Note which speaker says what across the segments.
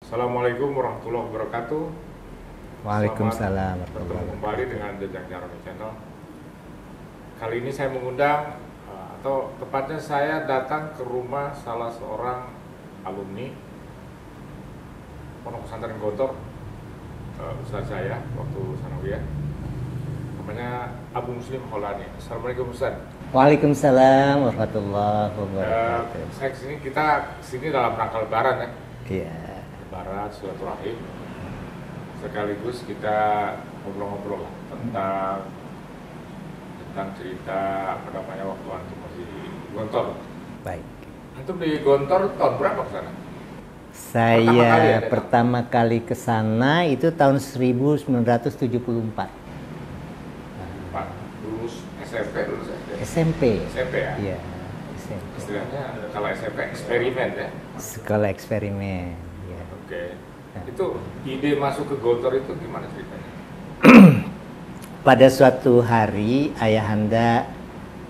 Speaker 1: Assalamualaikum warahmatullahi wabarakatuh.
Speaker 2: Waalaikumsalam
Speaker 1: Selamat bertemu
Speaker 2: warahmatullahi
Speaker 1: kembali
Speaker 2: wabarakatuh.
Speaker 1: dengan Jejak Jaroni Channel. Kali ini saya mengundang, atau tepatnya saya datang ke rumah salah seorang alumni Pondok Pesantren Gontor, Ustaz saya waktu sanawiyah. Namanya Abu Muslim Khaulani. Assalamualaikum Ustaz.
Speaker 2: Waalaikumsalam warahmatullahi wabarakatuh.
Speaker 1: Saya kesini dalam rangka Lebaran ya.
Speaker 2: Iya.
Speaker 1: Lebaran, silaturahim. Sekaligus kita ngobrol-ngobrol lah tentang cerita waktu antum masih di Gontor.
Speaker 2: Baik.
Speaker 1: Antum di Gontor tahun berapa ke sana?
Speaker 2: Saya pertama kali ke sana itu tahun 1974.
Speaker 1: Pak, lulus SMP, lulus SD?
Speaker 2: SMP.
Speaker 1: SMP ya?
Speaker 2: Iya, SMP.
Speaker 1: Istilahnya kalau SMP eksperimen ya?
Speaker 2: Sekolah eksperimen. Ya.
Speaker 1: Oke. Itu ide masuk ke Gontor itu gimana ceritanya?
Speaker 2: Pada suatu hari ayahanda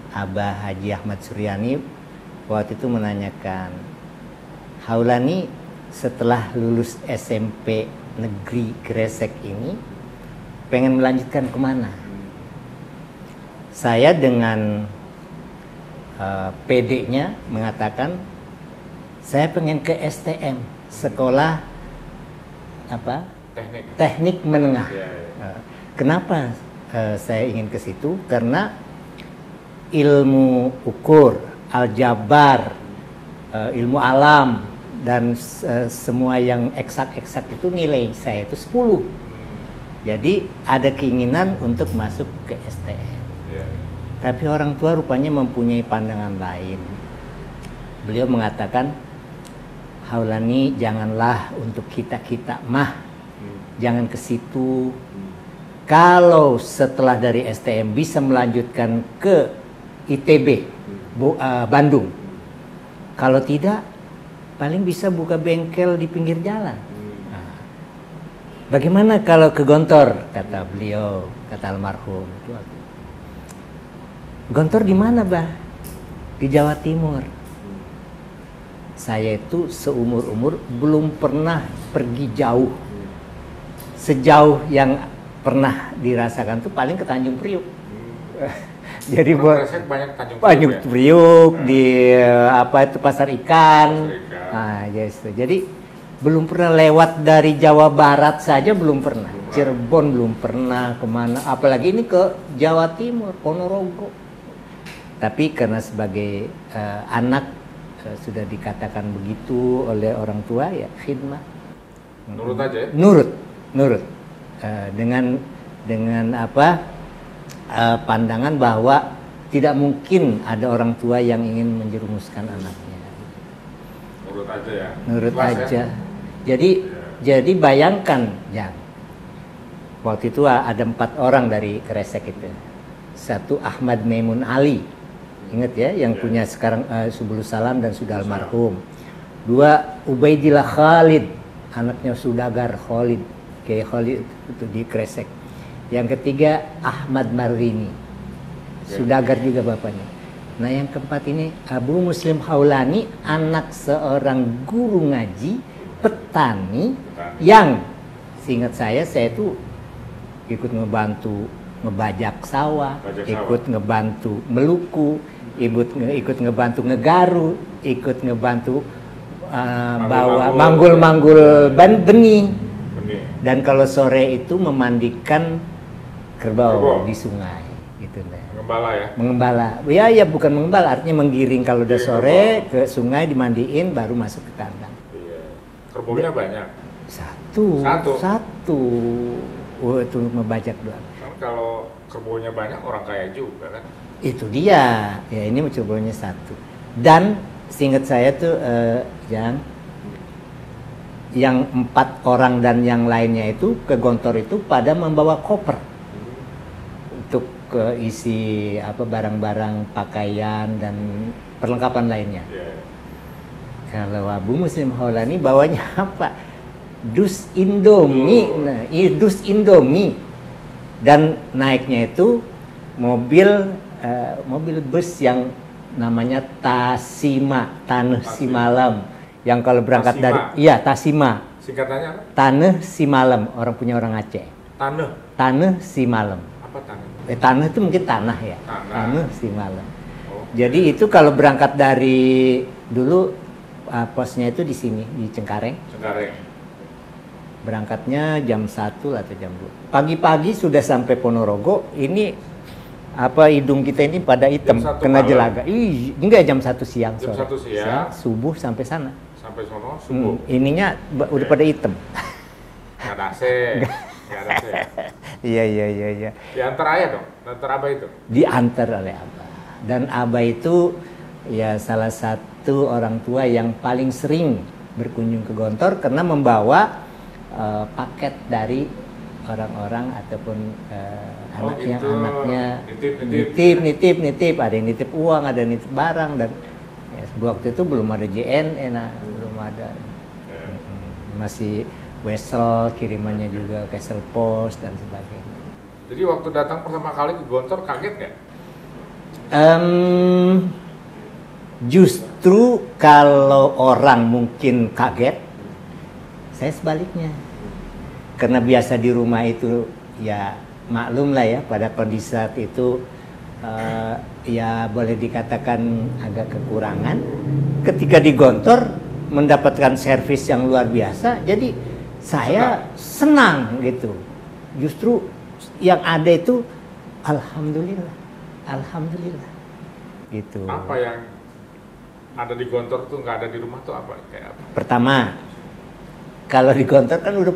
Speaker 2: Abah Haji Ahmad Suryani waktu itu menanyakan, Khaulani setelah lulus SMP negeri Gresik ini pengen melanjutkan kemana? Saya dengan PD-nya mengatakan saya pengen ke STM, sekolah apa? Teknik menengah.
Speaker 1: Ya, ya.
Speaker 2: Kenapa saya ingin ke situ? Karena ilmu ukur, aljabar, ilmu alam dan semua yang eksak-eksak itu nilai saya itu 10. Jadi ada keinginan untuk masuk ke STM.
Speaker 1: Ya.
Speaker 2: Tapi orang tua rupanya mempunyai pandangan lain. Beliau mengatakan, Khaulani janganlah untuk kita-kita mah, jangan ke situ. Kalau setelah dari STM bisa melanjutkan ke ITB Bandung, kalau tidak paling bisa buka bengkel di pinggir jalan. Nah, bagaimana kalau ke Gontor? Kata beliau, kata almarhum. Gontor di mana, Bah? Di Jawa Timur. Saya itu seumur-umur belum pernah pergi jauh. Sejauh yang pernah dirasakan tuh paling ke Tanjung Priuk. Jadi banyak Priuk di apa itu pasar ikan. Nah, yes. Jadi belum pernah lewat dari Jawa Barat saja belum pernah. Cirebon belum pernah, kemana? Apalagi ini ke Jawa Timur, Ponorogo. Tapi karena sebagai anak sudah dikatakan begitu oleh orang tua, ya khidmah.
Speaker 1: Nurut aja ya?
Speaker 2: Nurut. Dengan apa? Pandangan bahwa tidak mungkin ada orang tua yang ingin menjerumuskan anaknya.
Speaker 1: Nurut aja ya.
Speaker 2: Nurut
Speaker 1: Kelas
Speaker 2: aja.
Speaker 1: Ya?
Speaker 2: Jadi bayangkan, Jang. Waktu itu ada 4 orang dari Gresik itu. 1 Ahmad Maimun Ali. Ingat ya, yang punya sekarang Subulus Salam dan sudah almarhum. 2 Ubaidillah Khalid, anaknya Sudagar Khalid, Kiai Khalid itu di Gresik. Yang ketiga Ahmad Marini, Sudagar juga bapaknya. Nah yang keempat ini Abu Muslim Khaulani, anak seorang guru ngaji, petani. Yang seingat saya itu ikut ngebantu ngebajak sawah, ikut ngebantu meluku, ikut ngebantu ngegaru, ikut ngebantu bawa manggul-manggul benih. Dan kalau sore itu memandikan kerbau di sungai, gitu.
Speaker 1: Mengembala ya?
Speaker 2: Mengembala, ya bukan mengembala, artinya menggiring kalau udah sore ke sungai dimandiin baru masuk ke kandang.
Speaker 1: Iya. Kerbaunya banyak?
Speaker 2: Satu. Oh, itu membajak doang.
Speaker 1: Kan kalau kerbaunya banyak orang kaya juga kan?
Speaker 2: Itu dia, ya ini kerbaunya 1. Dan seingat saya tuh yang 4 orang dan yang lainnya itu ke Gontor itu pada membawa koper untuk isi barang-barang pakaian dan perlengkapan lainnya.
Speaker 1: Yeah.
Speaker 2: Kalau Abu Muslim Khaulani bawanya apa? Dus Indomie. Nah, dus Indomie. Dan naiknya itu mobil bus yang namanya Tasima, Tanuh Simalam. Yang kalau berangkat Tasima. Tasima.
Speaker 1: Singkatannya apa?
Speaker 2: Taneuh Simalem, orang punya orang Aceh.
Speaker 1: Taneuh.
Speaker 2: Taneuh Simalem.
Speaker 1: Apa taneuh?
Speaker 2: Taneuh itu mungkin tanah ya.
Speaker 1: Tanah.
Speaker 2: Taneuh Simalem.
Speaker 1: Oh.
Speaker 2: Jadi itu kalau berangkat dari dulu posnya itu di sini di Cengkareng.
Speaker 1: Cengkareng.
Speaker 2: Berangkatnya jam 1 atau jam 2. Pagi-pagi sudah sampai Ponorogo. Ini hidung kita ini pada hitam
Speaker 1: Jam 1
Speaker 2: kena
Speaker 1: malam.
Speaker 2: jelaga. Enggak, jam 1 siang
Speaker 1: Jam
Speaker 2: sore.
Speaker 1: 1 siang.
Speaker 2: Subuh sampai sana.
Speaker 1: Sampai sono subuh.
Speaker 2: Ininya udah pada hitam.
Speaker 1: Nggak ada AC. Nggak ada AC.
Speaker 2: Iya.
Speaker 1: Diantar ayah dong, diantar abah itu.
Speaker 2: Diantar oleh abah. Dan abah itu ya salah satu orang tua yang paling sering berkunjung ke Gontor karena membawa paket dari orang-orang ataupun anaknya nitip, ada yang nitip uang, ada yang nitip barang, dan ya, waktu itu belum ada JNE, belum ada, masih wesel kirimannya juga Kesel Pos dan sebagainya.
Speaker 1: Jadi waktu datang pertama kali ke Gontor kaget nggak?
Speaker 2: Justru kalau orang mungkin kaget, saya sebaliknya. Karena biasa di rumah itu ya maklum lah ya, pada kondisi saat itu ya boleh dikatakan agak kekurangan. Ketika di Gontor mendapatkan servis yang luar biasa, jadi saya senang gitu. Justru yang ada itu alhamdulillah gitu.
Speaker 1: Apa yang ada di Gontor tuh nggak ada di rumah tuh apa? Kayak apa?
Speaker 2: Pertama, kalau di Gontor kan udah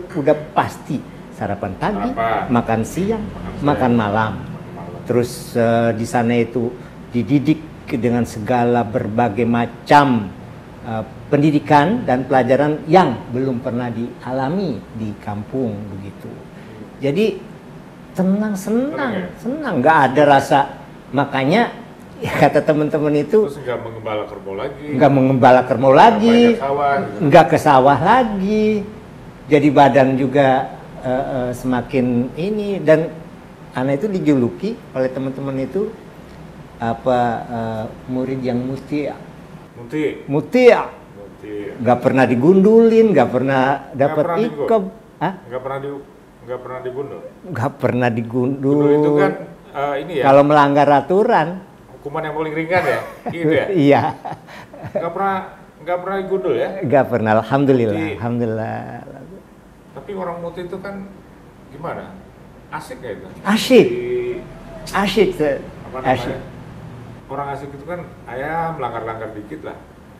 Speaker 2: pasti sarapan pagi, makan siang, makan malam. Terus di sana itu dididik dengan segala berbagai macam pendidikan dan pelajaran yang belum pernah dialami di kampung begitu. Jadi senang, nggak ada rasa. Makanya kata teman-teman itu
Speaker 1: terus nggak mengembala kerbau lagi,
Speaker 2: nggak ke sawah lagi, jadi badan juga semakin ini, dan anak itu dijuluki oleh teman-teman itu murid yang mutia, nggak pernah digundulin, nggak pernah dapat ikob,
Speaker 1: nggak
Speaker 2: pernah digundul.
Speaker 1: Gundul itu kan ini ya.
Speaker 2: Kalau melanggar aturan,
Speaker 1: hukuman yang paling ringan ya, gitu ya.
Speaker 2: Iya.
Speaker 1: Nggak pernah digundul ya?
Speaker 2: Nggak pernah, alhamdulillah.
Speaker 1: Tapi orang Muti itu kan gimana? Asik nggak itu?
Speaker 2: Asik.
Speaker 1: Orang asik itu kan ayah melanggar-langgar dikit lah,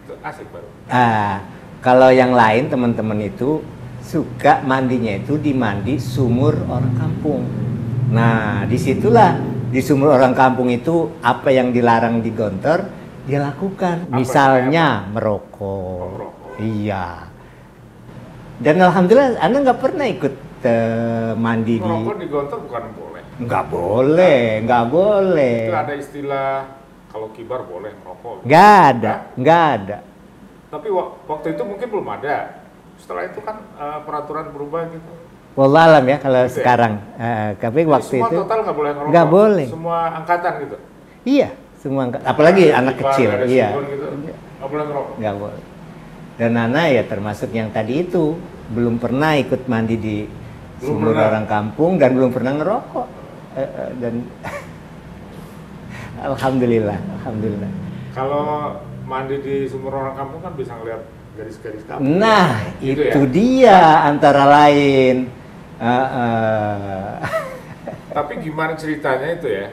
Speaker 1: itu asik baru.
Speaker 2: Kalau yang lain teman-teman itu suka mandinya itu di mandi sumur orang kampung. Nah, disitulah di sumur orang kampung itu apa yang dilarang di Gontor dia lakukan. Misalnya merokok. Iya. Dan alhamdulillah Anda nggak pernah ikut mandi
Speaker 1: merokok di Gontor bukan boleh.
Speaker 2: Nggak boleh.
Speaker 1: Itu ada istilah kalau kibar boleh merokok.
Speaker 2: Nggak ada.
Speaker 1: Tapi waktu itu mungkin belum ada. Setelah itu kan peraturan berubah gitu.
Speaker 2: Wallahualam ya kalau gitu sekarang. Tapi waktu
Speaker 1: semua
Speaker 2: itu
Speaker 1: total nggak boleh ngerokok.
Speaker 2: Nggak boleh.
Speaker 1: Semua angkatan gitu.
Speaker 2: Iya, semua angkatan. Apalagi anak kecil. Iya.
Speaker 1: Gitu. Nggak boleh ngerokok.
Speaker 2: Nggak boleh. Dan Nana ya termasuk yang tadi itu belum pernah ikut mandi di sumur orang kampung dan belum pernah ngerokok. Dan alhamdulillah.
Speaker 1: Kalau mandi di sumur orang kampung kan bisa ngeliat garis-garis kampung.
Speaker 2: Nah,
Speaker 1: gitu
Speaker 2: itu
Speaker 1: ya?
Speaker 2: dia antara lain.
Speaker 1: Tapi gimana ceritanya itu ya?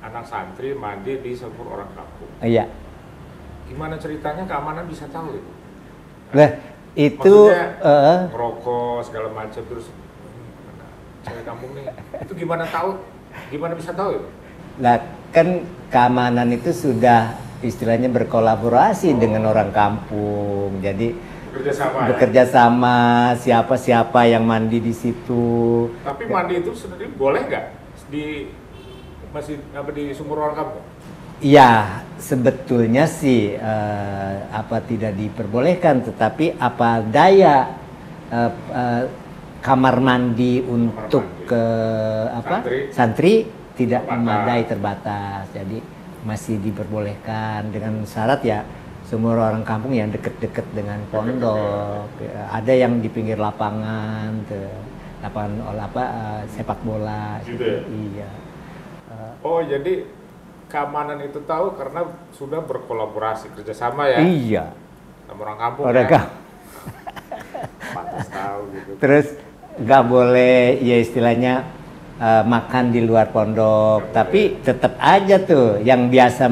Speaker 1: Anak santri mandi di sumur orang kampung.
Speaker 2: Iya.
Speaker 1: Gimana ceritanya keamanan bisa tahu itu?
Speaker 2: Lah, itu
Speaker 1: ngerokok segala macam terus cewek kampung nih. Itu gimana tahu? Gimana bisa tahu itu?
Speaker 2: Lah, kan keamanan itu sudah istilahnya berkolaborasi dengan orang kampung. Jadi bekerja sama siapa-siapa yang mandi di situ.
Speaker 1: Tapi mandi itu sebenarnya boleh nggak di sumur orang kampung?
Speaker 2: Iya, sebetulnya sih tidak diperbolehkan, tetapi apa daya kamar mandi untuk santri tidak memadai, terbatas. Jadi masih diperbolehkan dengan syarat ya semua orang kampung yang deket-deket dengan pondok. Ya, ada yang di pinggir lapangan, sepak bola.
Speaker 1: Gitu ya?
Speaker 2: Iya.
Speaker 1: Oh, jadi keamanan itu tahu karena sudah berkolaborasi kerjasama ya?
Speaker 2: Iya.
Speaker 1: Sama orang kampung
Speaker 2: Orang
Speaker 1: ya? Pantas tahu gitu.
Speaker 2: Terus nggak boleh ya istilahnya makan di luar pondok, tapi tetap aja tuh yang biasa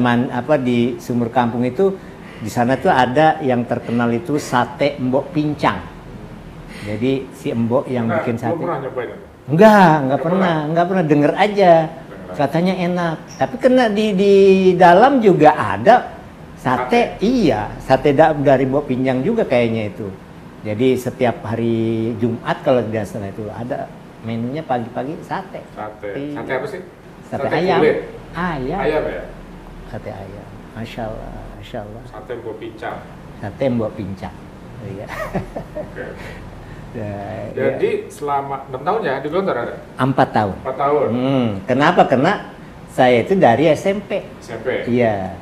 Speaker 2: di sumur kampung itu, di sana tuh ada yang terkenal itu sate Mbok Pincang. Jadi si Mbok yang bikin sate.
Speaker 1: Belum pernah nyobain?
Speaker 2: Nggak pernah denger aja. Katanya enak. Tapi kena di dalam juga ada sate. Iya, sate dari Mbok Pincang juga kayaknya itu. Jadi setiap hari Jumat kalau tidak salah itu ada menunya pagi-pagi sate.
Speaker 1: Sate
Speaker 2: Iya.
Speaker 1: apa sih?
Speaker 2: Sate ayam.
Speaker 1: Kulit.
Speaker 2: Ayam.
Speaker 1: Ayam ya?
Speaker 2: Sate ayam. Masya Allah.
Speaker 1: Sate Mbok Pincang.
Speaker 2: Sate Mbok Pincang. Iya.
Speaker 1: Oke.
Speaker 2: Ya,
Speaker 1: Jadi selama 6 tahun ya di Gontor ada?
Speaker 2: 4 tahun.
Speaker 1: 4 tahun?
Speaker 2: Kenapa? Karena saya itu dari SMP.
Speaker 1: SMP?
Speaker 2: Iya.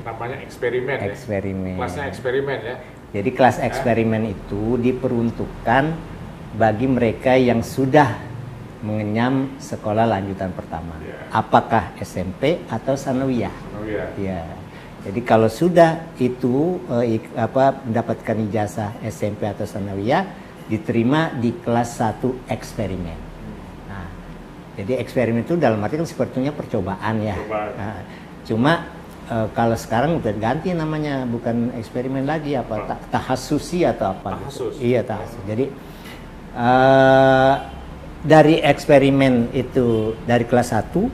Speaker 1: Namanya eksperimen ya?
Speaker 2: Eksperimen.
Speaker 1: Kelasnya eksperimen ya?
Speaker 2: Jadi kelas eksperimen itu diperuntukkan bagi mereka yang sudah mengenyam sekolah lanjutan pertama.
Speaker 1: Yeah.
Speaker 2: Apakah SMP atau sanawiyah?
Speaker 1: Sanawiyah.
Speaker 2: Ya. Jadi kalau sudah itu mendapatkan ijazah SMP atau sanawiyah, diterima di kelas 1 eksperimen. Nah, jadi eksperimen itu dalam arti kan sebetulnya percobaan ya. Nah, cuma kalau sekarang udah ganti namanya, bukan eksperimen lagi, tahasusi atau apa gitu. Iya, tahasus. Jadi dari eksperimen itu dari kelas 1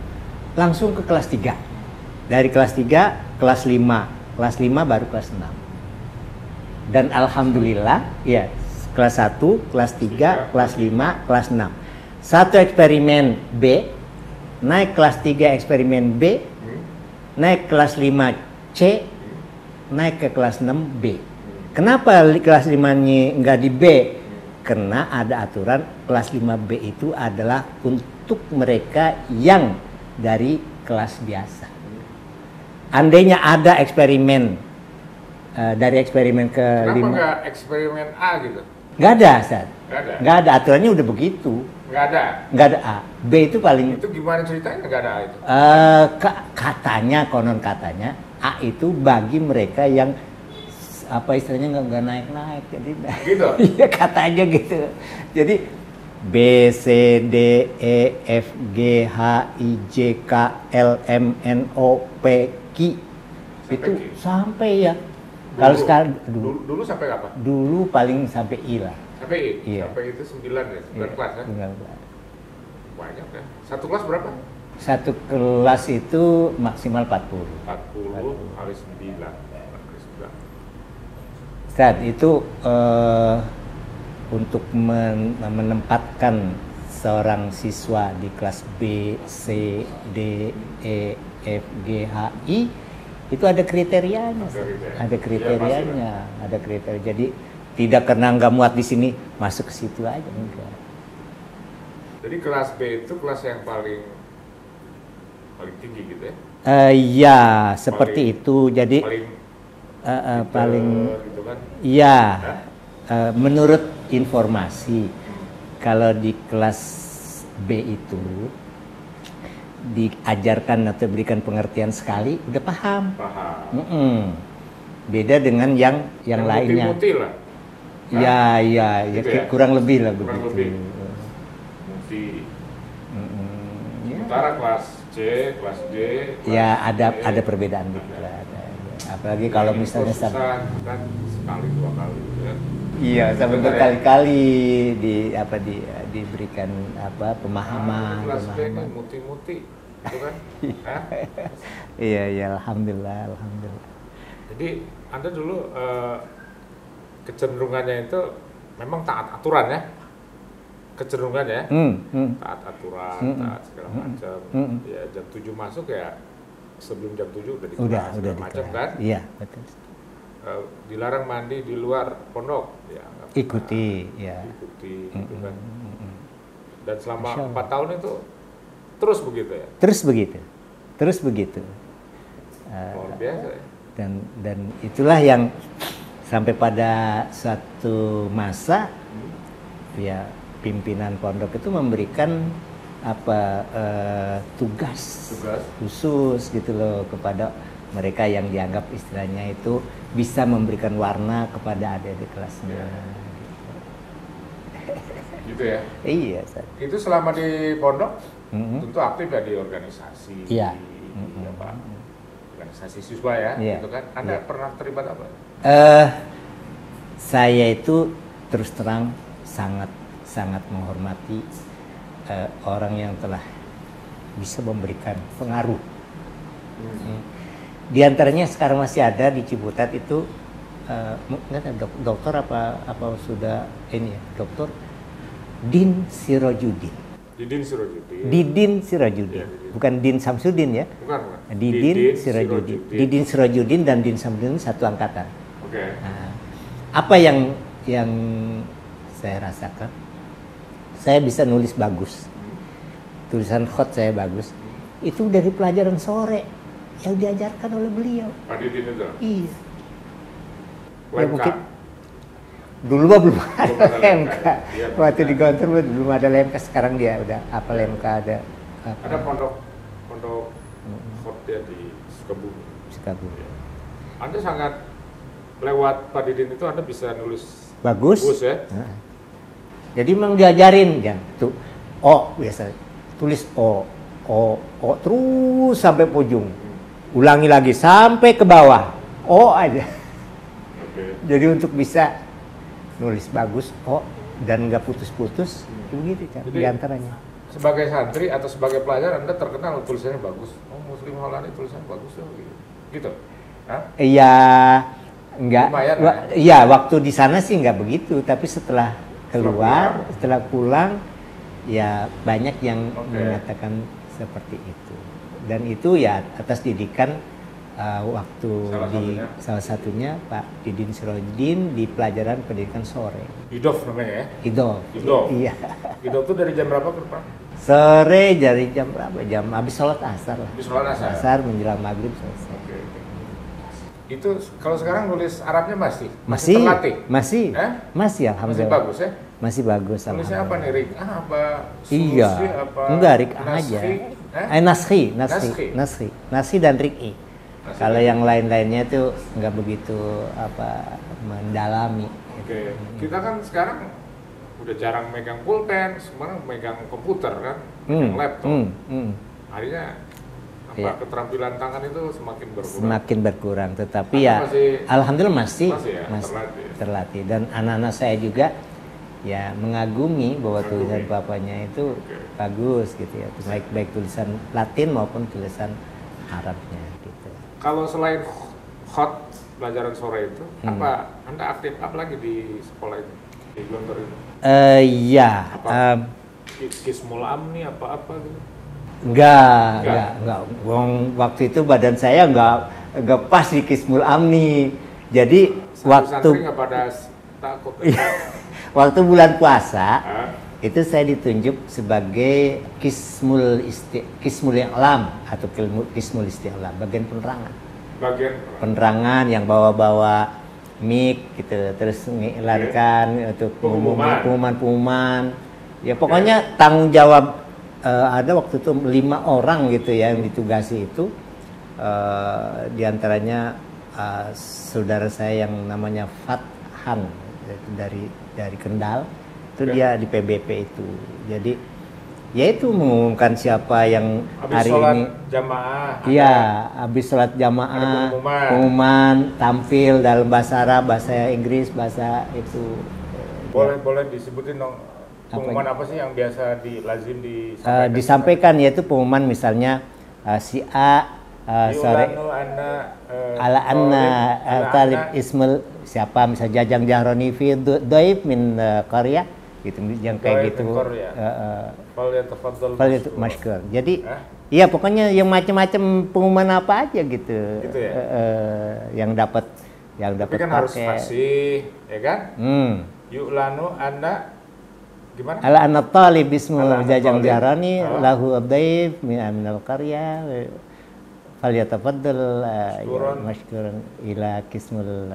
Speaker 2: langsung ke kelas 3. Dari kelas 3 kelas 5, kelas 5 baru kelas 6. Dan alhamdulillah ya, kelas 1, kelas 3, kelas 5, kelas 6. Satu eksperimen B, naik kelas 3 eksperimen B, naik kelas 5 C, naik ke kelas 6 B. Kenapa kelas 5-nya enggak di B? Karena ada aturan kelas 5B itu adalah untuk mereka yang dari kelas biasa. Andainya ada eksperimen dari eksperimen ke 5.
Speaker 1: Kenapa nggak eksperimen A gitu?
Speaker 2: Nggak ada, Ustaz.
Speaker 1: Nggak ada,
Speaker 2: aturannya udah begitu.
Speaker 1: Nggak ada
Speaker 2: A. B itu paling.
Speaker 1: Itu gimana ceritanya nggak ada A itu?
Speaker 2: Konon katanya A itu bagi mereka yang apa istilahnya nggak naik-naik. Jadi
Speaker 1: gitu?
Speaker 2: Iya, katanya gitu. Jadi B, C, D, E, F, G, H, I, J, K, L, M, N, O, P, Q itu sampai ya. Kalau sekarang
Speaker 1: dulu sampai kapan?
Speaker 2: Dulu paling sampai I lah.
Speaker 1: Sampai I?
Speaker 2: Iya.
Speaker 1: Sampai itu 9 ya? 9 kelas kan?
Speaker 2: 9 kelas.
Speaker 1: Banyak kan? Satu kelas berapa?
Speaker 2: Satu kelas itu maksimal 40.
Speaker 1: 40 kali 9.
Speaker 2: Saat itu untuk menempatkan seorang siswa di kelas B, C, D, E, F, G, H, I itu ada kriterianya. Ada kriterianya, ada kriteria. Jadi tidak karena nggak muat di sini masuk ke situ aja, enggak.
Speaker 1: Jadi kelas B itu kelas yang paling tinggi gitu ya?
Speaker 2: Ya, seperti itu. Jadi paling
Speaker 1: gitu kan?
Speaker 2: Iya. Menurut informasi, kalau di kelas B itu diajarkan atau berikan pengertian sekali udah paham. Beda dengan yang lainnya.
Speaker 1: Muti lah.
Speaker 2: Ya,
Speaker 1: gitu ya?
Speaker 2: kurang lebih lah
Speaker 1: kurang
Speaker 2: begitu.
Speaker 1: Lebih. Muti. Sementara kelas C, kelas D.
Speaker 2: Ya,
Speaker 1: kelas
Speaker 2: ada perbedaan gitu lah. Apalagi kalau misalnya
Speaker 1: kan sekali 2 kali ya.
Speaker 2: Iya, sampai berkali-kali diberikan pemahaman.
Speaker 1: Kelas B ini muti-muti, gitu kan?
Speaker 2: Iya, alhamdulillah.
Speaker 1: Jadi Anda dulu kecenderungannya itu memang taat aturan ya? Kecenderungannya ya? Taat aturan, taat segala macam. Ya jam 7 masuk ya, sebelum jam 7 udah di kelas segala macam kan?
Speaker 2: Iya, betul.
Speaker 1: Dilarang mandi di luar pondok ya,
Speaker 2: ikuti
Speaker 1: gitu kan. Dan selama 4 tahun itu terus begitu ya?
Speaker 2: Terus begitu.
Speaker 1: Luar biasa ya?
Speaker 2: dan itulah yang sampai pada suatu masa ya pimpinan pondok itu memberikan tugas khusus gitu loh kepada mereka yang dianggap istilahnya itu bisa memberikan warna kepada adik-adik kelasnya.
Speaker 1: Gitu ya?
Speaker 2: Iya. Ustaz.
Speaker 1: Itu selama di pondok tentu aktif ya di organisasi.
Speaker 2: Iya.
Speaker 1: Organisasi siswa ya, gitu kan? Anda pernah terlibat apa?
Speaker 2: Saya itu terus terang sangat menghormati orang yang telah bisa memberikan pengaruh. Di antaranya sekarang masih ada di Ciputat itu dokter apa sudah ini ya, Dokter Din Sirojudin. Didin Sirojudin. Bukan Din Samsudin ya.
Speaker 1: Bukan.
Speaker 2: Didin Sirojudin. Didin Sirojudin dan Din Samsudin satu angkatan.
Speaker 1: Oke.
Speaker 2: Nah, apa yang saya rasakan? Saya bisa nulis bagus. Tulisan khot saya bagus. Itu dari pelajaran sore yang diajarkan oleh beliau.
Speaker 1: Pak Didin itu?
Speaker 2: Iya.
Speaker 1: Ya,
Speaker 2: mungkin dulu belum ada LMK. Waktu di Gontor belum ada LMK, sekarang dia udah apa LMK ada.
Speaker 1: Ada pondok khot ya di Sukabumi.
Speaker 2: Sukabumi.
Speaker 1: Anda sangat lewat Pak Didin itu Anda bisa nulis
Speaker 2: bagus
Speaker 1: ya.
Speaker 2: Nah. Jadi memang diajarin ya tuh biasa tulis O terus sampai ujung. Ulangi lagi sampai ke bawah O aja. Jadi untuk bisa nulis bagus dan nggak putus-putus begitu kan diantaranya.
Speaker 1: Sebagai santri atau sebagai pelajar Anda terkenal tulisannya bagus. Muslim Maulana tulisannya bagus ya gitu.
Speaker 2: Iya enggak. Iya waktu di sana sih nggak begitu, tapi setelah setelah pulang ya banyak yang mengatakan seperti itu. Dan itu ya atas didikan waktu salah satunya Pak Didin Sirojudin di pelajaran pendidikan sore.
Speaker 1: Idof namanya ya?
Speaker 2: Idof. Iya.
Speaker 1: Idof itu dari jam berapa ke depan?
Speaker 2: Sore dari jam berapa? Jam habis sholat asar lah.
Speaker 1: Habis sholat asar?
Speaker 2: Asar menjelang maghrib selesai.
Speaker 1: Itu kalau sekarang nulis Arabnya masih
Speaker 2: terlatih? Masih alhamdulillah.
Speaker 1: Masih bagus ya?
Speaker 2: Masih bagus.
Speaker 1: Tulisnya apa nih, Rik?
Speaker 2: Iya. Enggak, Rik aja. Naskhi dan Rik'i. Kalau yang lain-lainnya itu nggak begitu mendalami.
Speaker 1: Oke. Kita kan sekarang udah jarang megang pulpen, sekarang megang komputer kan, megang laptop. Akhirnya keterampilan tangan itu semakin berkurang.
Speaker 2: Semakin berkurang, tetapi ya alhamdulillah masih terlatih. Dan anak-anak saya juga ya mengagumi bahwa tulisan papanya itu bagus gitu ya, baik tulisan Latin maupun tulisan Arabnya gitu.
Speaker 1: Kalau selain khot pelajaran sore itu, Anda aktif apa lagi di sekolah itu, di Gontor itu?
Speaker 2: Iya.
Speaker 1: Kismul Amni apa gitu?
Speaker 2: Enggak. Waktu itu badan saya enggak pas di Kismul Amni. Jadi waktu
Speaker 1: nggak pada takut.
Speaker 2: Waktu bulan puasa itu saya ditunjuk sebagai Kismul I'lam atau Kismul Isti'lam, bagian penerangan. Penerangan yang bawa mic gitu, terus mengiklankan untuk pengumuman. Ya pokoknya tanggung jawab ada waktu itu 5 orang gitu ya yang ditugasi itu, diantaranya saudara saya yang namanya Fathan dari Kendal itu dia di PBP itu. Jadi yaitu mengumumkan siapa yang hari ini
Speaker 1: jamaah.
Speaker 2: Iya, habis sholat jamaah, pengumuman tampil dalam bahasa Arab, bahasa Inggris, bahasa itu.
Speaker 1: Boleh disebutin dong pengumuman apa sih yang biasa lazim disampaikan?
Speaker 2: Disampaikan yaitu pengumuman misalnya si A sore ala anna talib ismul siapa misalnya Jajang Jahroni fi Daif min Korea gitu yang kayak gitu. Masykur. Jadi iya pokoknya yang macam-macam pengumuman apa aja gitu.
Speaker 1: Gitu ya?
Speaker 2: Yang dapat
Speaker 1: tapi kan harus fasih, ya kan? Yu'lanu anna gimana?
Speaker 2: Ala anna talib ismul Jajang Jahroni lahu Daif min al-Qarya falyatafaddal
Speaker 1: Turun.
Speaker 2: masykuran ila qismul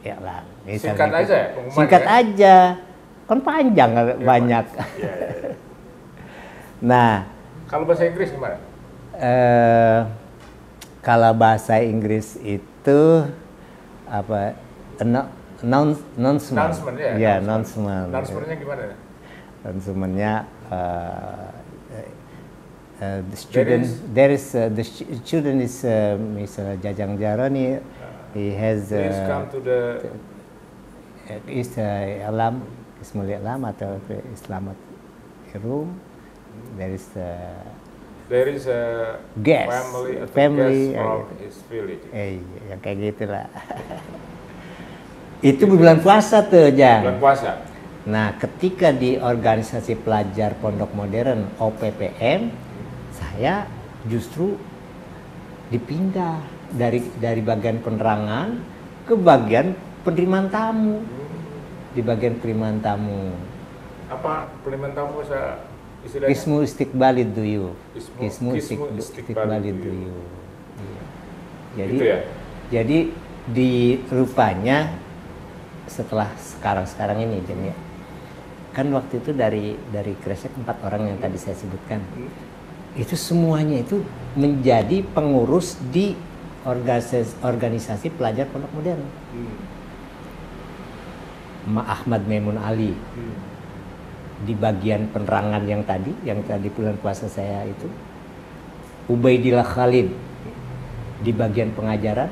Speaker 2: i'lam.
Speaker 1: Singkat aja ya pengumuman
Speaker 2: Singkat
Speaker 1: ya?
Speaker 2: aja. Kan panjang banyak.
Speaker 1: Iya.
Speaker 2: Nah,
Speaker 1: Kalau bahasa Inggris gimana?
Speaker 2: kalau bahasa Inggris itu apa? Announcement.
Speaker 1: Announcement ya.
Speaker 2: Ya, announcement.
Speaker 1: Announcementnya gimana?
Speaker 2: Announcementnya the student is misalnya Jajang Jarani, he has
Speaker 1: Please come to the
Speaker 2: is Alam Ismul Alam atau Islamat room. There is a
Speaker 1: guest,
Speaker 2: family
Speaker 1: from his village.
Speaker 2: yang kayak gitulah. Itu bulan puasa tuh, Jang.
Speaker 1: Bulan puasa.
Speaker 2: Nah, ketika di organisasi pelajar pondok modern OPPM, saya justru dipindah dari bagian penerangan ke bagian penerimaan tamu. Di bagian penerimaan tamu.
Speaker 1: Apa penerimaan tamu saya istilahnya?
Speaker 2: Ismu istiqbalid duyu.
Speaker 1: Ismu
Speaker 2: istiqbalid duyu. Jadi
Speaker 1: gitu ya?
Speaker 2: Jadi di rupanya setelah sekarang ini Jen, ya. Kan waktu itu dari Kresek 4 orang yang tadi saya sebutkan. Itu semuanya itu menjadi pengurus di organisasi pelajar pondok modern. Ahmad Maimun Ali di bagian penerangan yang tadi bulan puasa saya itu, Ubaidillah Khalid di bagian pengajaran,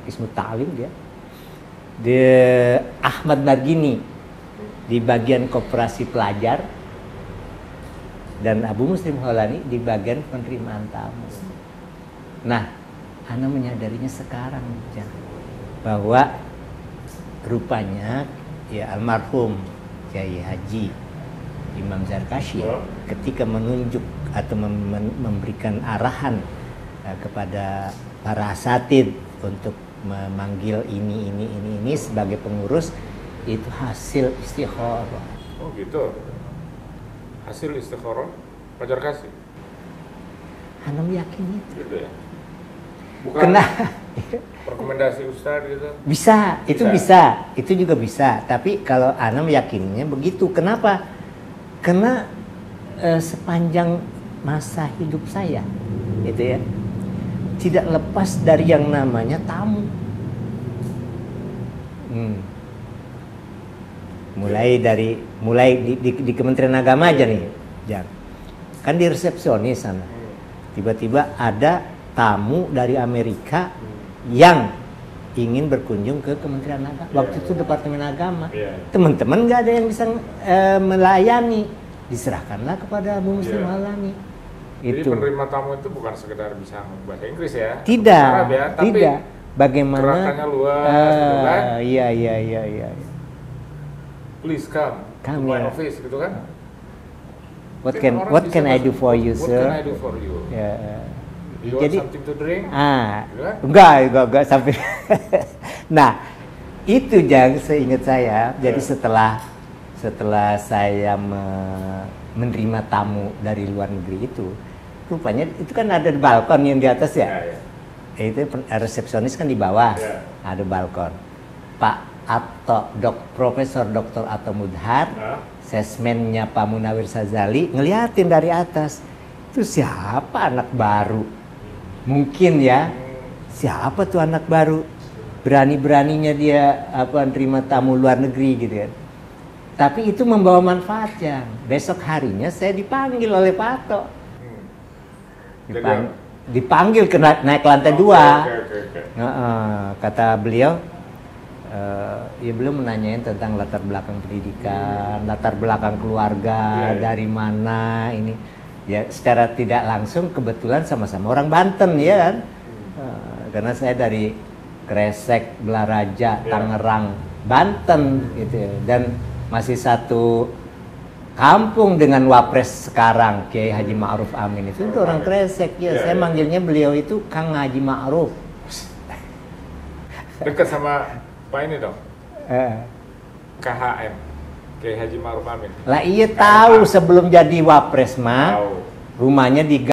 Speaker 2: Kismut Ta'lim dia, Ahmad Nargini di bagian koperasi pelajar, dan Abu Muslim Holani di bagian penerimaan tamu. Nah, Ana menyadarinya sekarang bahwa rupanya ya almarhum Kiai Haji Imam Zarkashi ketika menunjuk atau memberikan arahan kepada para asatid untuk memanggil ini sebagai pengurus, itu hasil istikharah.
Speaker 1: Oh gitu. Hasil istikharah Pak Zarkashi.
Speaker 2: Hanum yakin itu.
Speaker 1: Gitu ya. Bukan rekomendasi Ustaz gitu.
Speaker 2: Bisa, itu juga bisa. Tapi kalau Ana meyakininya begitu. Kenapa? Karena sepanjang masa hidup saya, gitu ya, tidak lepas dari yang namanya tamu. Mulai di Kementerian Agama aja nih, Jan. Kan di resepsionis sana. Tiba-tiba ada tamu dari Amerika yang ingin berkunjung ke Kementerian Agama. Waktu itu Departemen Agama. Teman-teman nggak ada yang bisa melayani. Diserahkanlah kepada Abu Muslim Holani.
Speaker 1: Jadi penerima tamu itu bukan sekedar bisa bahasa Inggris ya?
Speaker 2: Tidak,
Speaker 1: Arab ya, tapi
Speaker 2: tidak. Bagaimana?
Speaker 1: Gerakannya luas, gitu kan?
Speaker 2: Iya.
Speaker 1: Please come to my office, gitu kan?
Speaker 2: What can I do for you, sir?
Speaker 1: What can I do for you? You want something to drink?
Speaker 2: Enggak sampai. Nah, itu Jang, seingat saya. Jadi setelah saya menerima tamu dari luar negeri itu, rupanya itu kan ada balkon yang di atas ya. Itu resepsionis kan di bawah, ada balkon. Pak Atto, Profesor Dr. Atto Mudhar, sesmennya Pak Munawir Sazali ngeliatin dari atas. Itu siapa anak baru? Mungkin ya, siapa tuh anak baru? Berani-beraninya dia nerima tamu luar negeri gitu kan. Tapi itu membawa manfaatnya. Besok harinya saya dipanggil oleh Pak Atto. Dipanggil ke naik lantai 2. Kata beliau, ya beliau menanyain tentang latar belakang pendidikan, latar belakang keluarga, dari mana ini. Ya secara tidak langsung kebetulan sama-sama orang Banten ya kan. Karena saya dari Kresek, Blaraja, Tangerang, Banten gitu ya. Dan masih satu kampung dengan Wapres sekarang, Kiai Haji Ma'ruf Amin itu orang Kresek ya. Saya manggilnya beliau itu Kang Haji Ma'ruf.
Speaker 1: Dekat sama Pak ini dong. KHM, Kiai Haji Ma'ruf Amin.
Speaker 2: Lah iya tahu sebelum jadi Wapres mah. Rumahnya di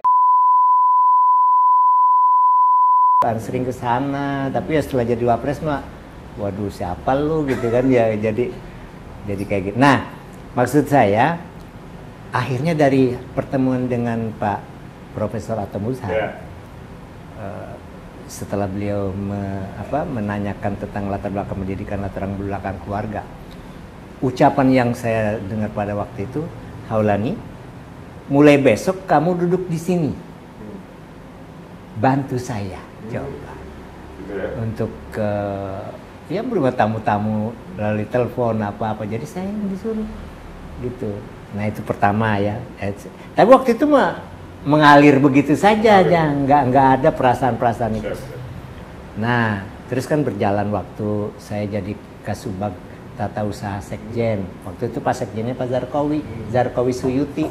Speaker 2: sering ke sana, tapi ya setelah jadi wapres mah, waduh siapa lu gitu kan ya, jadi kayak gitu. Nah, maksud saya akhirnya dari pertemuan dengan Pak Profesor Atta Muzhar, setelah beliau menanyakan tentang latar belakang pendidikan, latar belakang keluarga, ucapan yang saya dengar pada waktu itu, Haulani, mulai besok kamu duduk di sini, bantu saya coba untuk ya berupa tamu-tamu melalui telepon apa-apa, jadi saya yang disuruh gitu. Nah itu pertama ya. Tapi waktu itu mah mengalir begitu saja aja, nggak ada perasaan-perasaan itu. Nah terus kan berjalan waktu, saya jadi Kasubag Tata Usaha Sekjen. Waktu itu Pak Sekjennya Pak Zarqawi Suyuti.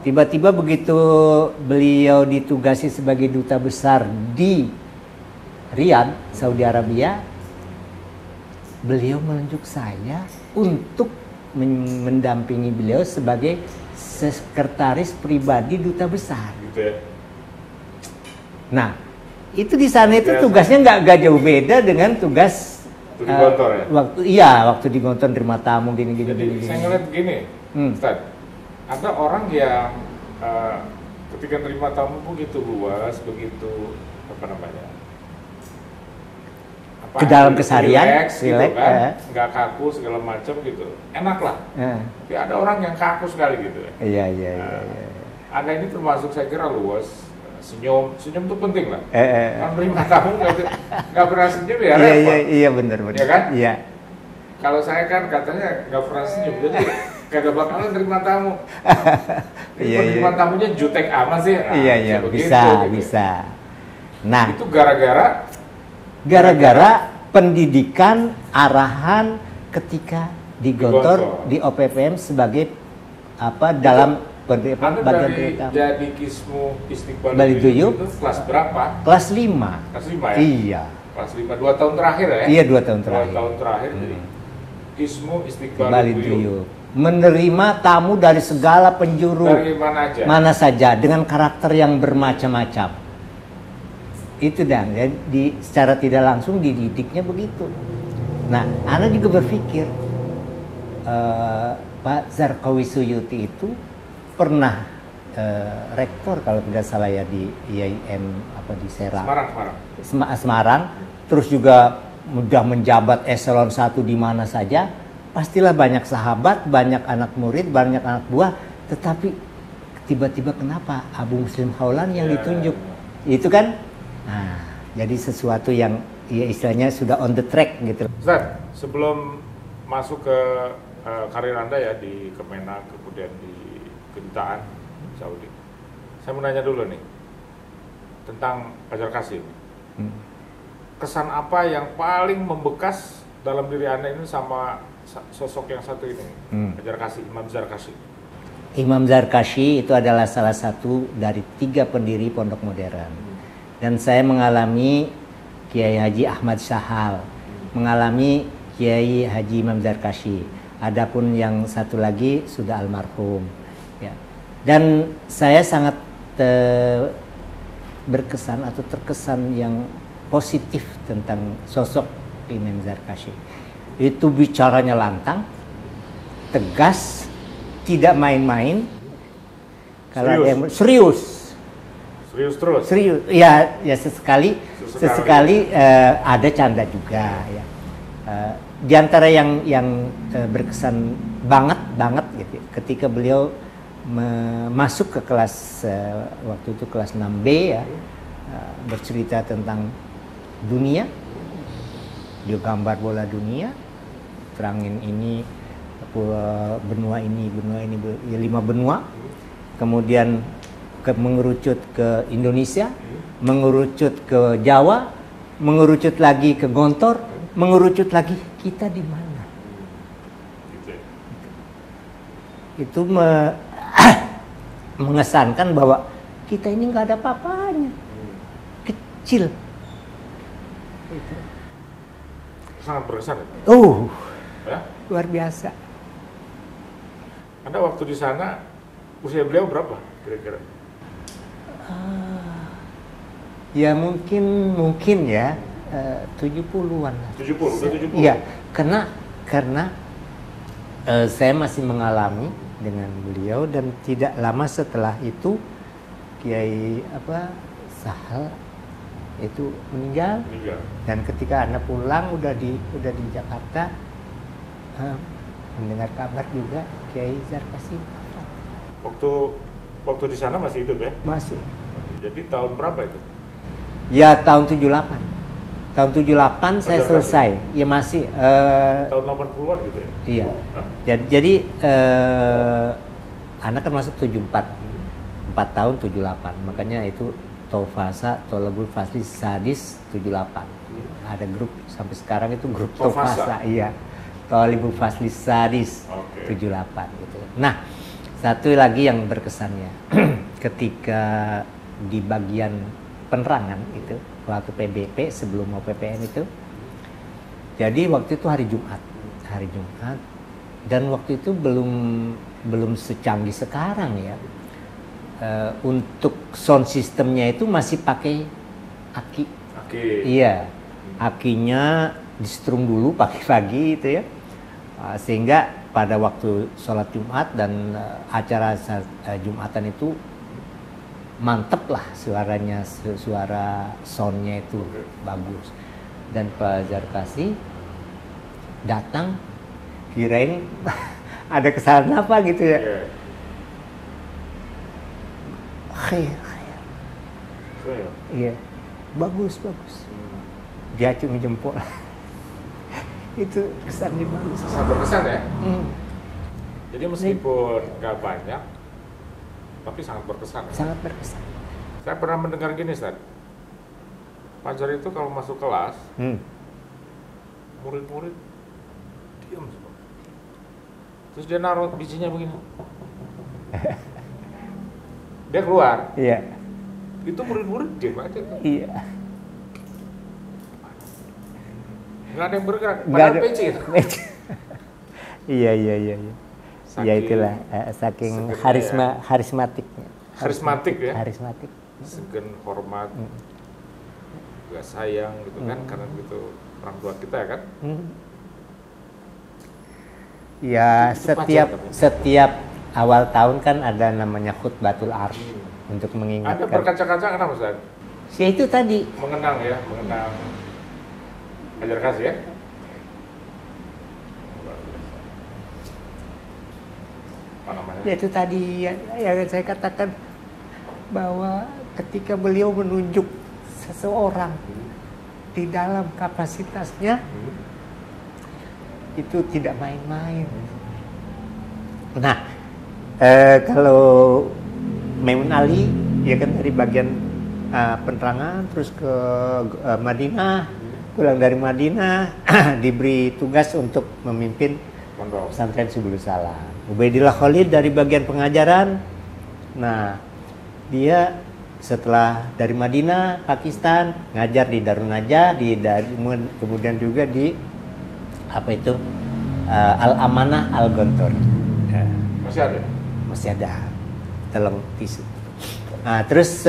Speaker 2: Tiba-tiba begitu beliau ditugasi sebagai duta besar di Riyadh, Saudi Arabia, beliau menunjuk saya untuk mendampingi beliau sebagai sekretaris pribadi duta besar. Gitu ya. Nah, itu di sana itu tugasnya nggak jauh beda dengan tugas
Speaker 1: di Gontor
Speaker 2: ya? Waktu di Gontor terima tamu gini.
Speaker 1: Saya ngeliat gini, Ustaz, ada orang yang ketika terima tamu begitu luas, begitu
Speaker 2: ke dalam keseharian,
Speaker 1: relax gitu kan, nggak kaku segala macam gitu, enak lah. Tapi ada orang yang kaku sekali gitu.
Speaker 2: Iya.
Speaker 1: Anda ini termasuk saya kira luas, senyum itu penting lah. Kalau terima tamu nggak pernah senyum ya repot.
Speaker 2: Iya benar.
Speaker 1: Ya kan?
Speaker 2: Iya.
Speaker 1: Kalau saya kan katanya nggak pernah senyum, jadi kagak bakalan terima tamu. Terima tamunya jutek amat sih.
Speaker 2: Iya, bisa. Nah,
Speaker 1: itu gara-gara
Speaker 2: pendidikan arahan ketika di Gontor di OPPM sebagai dalam
Speaker 1: bagian pertama. Jadi Kismu Istiqbal
Speaker 2: Duyub
Speaker 1: itu kelas berapa?
Speaker 2: Kelas 5.
Speaker 1: Kelas 5 ya?
Speaker 2: Iya.
Speaker 1: Kelas 5, 2 tahun terakhir ya?
Speaker 2: Iya, 2 tahun terakhir.
Speaker 1: 2 tahun terakhir jadi Kismu Istiqbal Duyub.
Speaker 2: Menerima tamu dari segala penjuru.
Speaker 1: Dari mana
Speaker 2: saja dengan karakter yang bermacam-macam. Itu dan secara tidak langsung dididiknya begitu. Nah, Ana juga berpikir Pak Zarqawi Suyuti itu pernah rektor kalau tidak salah ya di IAIN di Serang. Semarang. Terus juga mudah menjabat eselon 1 di mana saja. Pastilah banyak sahabat, banyak anak murid, banyak anak buah. Tetapi tiba-tiba kenapa Abu Muslim Haulani yang ditunjuk? Itu kan. Nah, jadi sesuatu yang ya istilahnya sudah on the track gitu.
Speaker 1: Ustaz, sebelum masuk ke karir Anda ya di Kemenak, kemudian di Kedutaan Saudi, saya mau nanya dulu nih tentang Fajar Qasim. Kesan apa yang paling membekas dalam diri Anda ini sama sosok yang satu ini, Fajar Qasim, Imam Zarkashi?
Speaker 2: Imam Zarkashi itu adalah salah satu dari 3 pendiri Pondok Modern. Dan saya mengalami Kiai Haji Ahmad Syahal, mengalami Kiai Haji Imam Zarkashi. Adapun yang satu lagi sudah almarhum. Ya. Dan saya sangat berkesan atau terkesan yang positif tentang sosok Imam Zarkashi. Itu bicaranya lantang, tegas, tidak main-main. Kalau dia serius
Speaker 1: terus.
Speaker 2: Serius, ya sesekali ada canda juga ya. Di antara yang berkesan banget gitu, ketika beliau masuk ke kelas waktu itu kelas 6B ya, bercerita tentang dunia, dia gambar bola dunia, terangin ini benua ini 5 benua, kemudian mengerucut ke Indonesia, mengerucut ke Jawa, mengerucut lagi ke Gontor, mengerucut lagi kita di mana. Itu mengesankan bahwa kita ini nggak ada apa-apanya, kecil. Itu.
Speaker 1: Sangat berkesan.
Speaker 2: Ya? Luar biasa.
Speaker 1: Anda waktu di sana usia beliau berapa kira-kira?
Speaker 2: Ya mungkin ya 70-an.
Speaker 1: 70, udah 70.
Speaker 2: Iya, karena saya masih mengalami dengan beliau dan tidak lama setelah itu Kiai Sahal itu meninggal. Dan ketika Anda pulang udah di Jakarta, mendengar kabar juga Kiai Zarkasi.
Speaker 1: Waktu di sana masih hidup ya?
Speaker 2: Masih.
Speaker 1: Jadi tahun berapa itu?
Speaker 2: Ya tahun 78. Tahun 78 saya selesai. Ya masih
Speaker 1: tahun 80-an gitu ya?
Speaker 2: Iya. Jadi anak kan masuk 74. 4 tahun 78. Makanya itu Tofasa Tolabul Fasli Sadis 78. Ada grup sampai sekarang itu grup Tofasa. Iya. Tolabul Fasli Sadis 78 gitu. Nah, satu lagi yang berkesannya ketika di bagian penerangan itu waktu PBP sebelum mau PPN itu, jadi waktu itu hari Jumat dan waktu itu belum secanggih sekarang ya. Untuk sound systemnya itu masih pakai aki. Iya, akinya di-strum dulu pagi-pagi itu ya, sehingga pada waktu sholat Jumat dan acara Jumatan itu mantep lah suaranya, suara soundnya itu bagus. Dan Pak Zarkasi datang kirain ada kesalahan apa gitu ya. Khair. Iya, bagus. Dia cuma jempol. Itu kesannya bagus.
Speaker 1: Sangat berkesan ya. Jadi meskipun nggak banyak, tapi sangat berkesan.
Speaker 2: Sangat berkesan.
Speaker 1: Saya pernah mendengar gini, Ustaz. Fajar itu kalau masuk kelas, murid-murid diam semua. Terus dia naruh bijinya begini. Dia keluar.
Speaker 2: Iya.
Speaker 1: Itu murid-murid diam aja.
Speaker 2: Iya.
Speaker 1: Nggak ada yang bergerak, padahal peci. Iya.
Speaker 2: Ya itulah saking karismatiknya.
Speaker 1: Karismatik ya.
Speaker 2: Karismatik.
Speaker 1: Segen, hormat, juga sayang gitu kan, karena gitu orang tua kita ya kan.
Speaker 2: Ya setiap awal tahun kan ada namanya khutbatul arf untuk mengingatkan.
Speaker 1: Ada berkaca-kaca kenapa Ustaz?
Speaker 2: Ya itu tadi.
Speaker 1: Mengenang Hajar Kasih ya. Apa namanya?
Speaker 2: Ya itu tadi yang saya katakan bahwa ketika beliau menunjuk seseorang di dalam kapasitasnya itu tidak main-main. Nah, kalau Maimun Ali ya kan dari bagian penerangan terus ke Madinah. Pulang dari Madinah diberi tugas untuk memimpin pesantren Subulus Salam. Ubaidillah Khalid dari bagian pengajaran. Nah, dia setelah dari Madinah, Pakistan, ngajar di Darun Najah, kemudian juga di Al-Amanah Al-Gontor. Masih ada. Tolong tisu. Nah, terus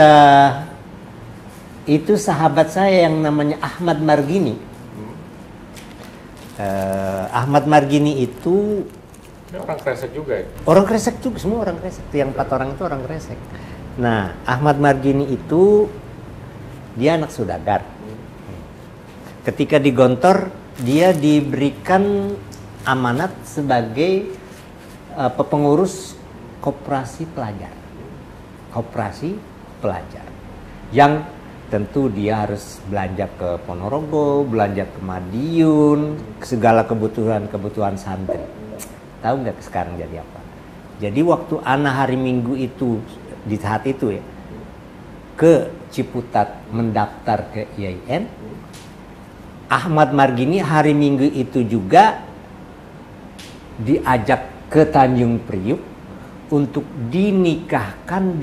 Speaker 2: itu sahabat saya yang namanya Ahmad Margini. Ahmad Margini itu
Speaker 1: orang Kresek juga ya?
Speaker 2: Orang Kresek juga, semua orang Kresek. Yang 4 orang itu orang Kresek. Nah, Ahmad Margini itu dia anak saudagar. Ketika di Gontor, dia diberikan amanat sebagai pengurus koperasi pelajar. Koperasi pelajar. Yang tentu dia harus belanja ke Ponorogo, belanja ke Madiun, segala kebutuhan santri. Tahu nggak sekarang jadi apa? Jadi waktu ana hari Minggu itu, di saat itu ya, ke Ciputat mendaftar ke IAIN, Ahmad Margini hari Minggu itu juga diajak ke Tanjung Priuk untuk dinikahkan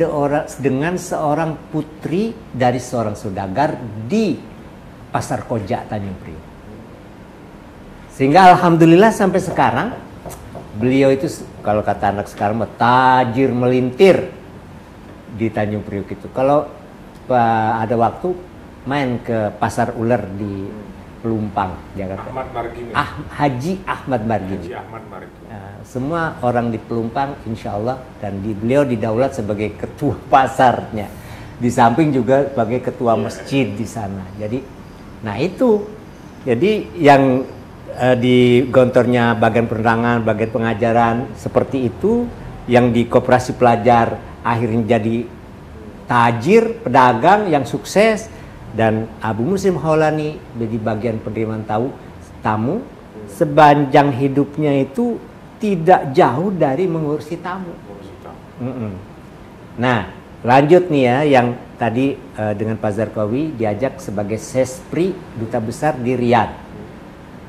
Speaker 2: dengan seorang putri dari seorang saudagar di Pasar Koja Tanjung Priuk. Sehingga alhamdulillah sampai sekarang beliau itu kalau kata anak sekarang tajir melintir di Tanjung Priuk itu. Kalau ada waktu main ke pasar ular di Pelumpang, Jakarta.
Speaker 1: Ahmad Margini.
Speaker 2: Haji Ahmad Margini.
Speaker 1: Haji Ahmad Margini.
Speaker 2: Semua orang di Pelumpang, insya Allah, dan beliau didaulat sebagai ketua pasarnya. Di samping juga sebagai ketua masjid di sana. Jadi, nah itu, jadi yang di gontornya bagian penerangan, bagian pengajaran seperti itu, yang di koperasi pelajar akhirnya jadi tajir, pedagang yang sukses. Dan Abu Muslim Haulani di bagian penerimaan tamu sepanjang hidupnya itu tidak jauh dari mengurusi tamu. Nah, lanjut nih ya, yang tadi dengan Pak Zarqawi diajak sebagai Sespri Duta Besar di Riyadh.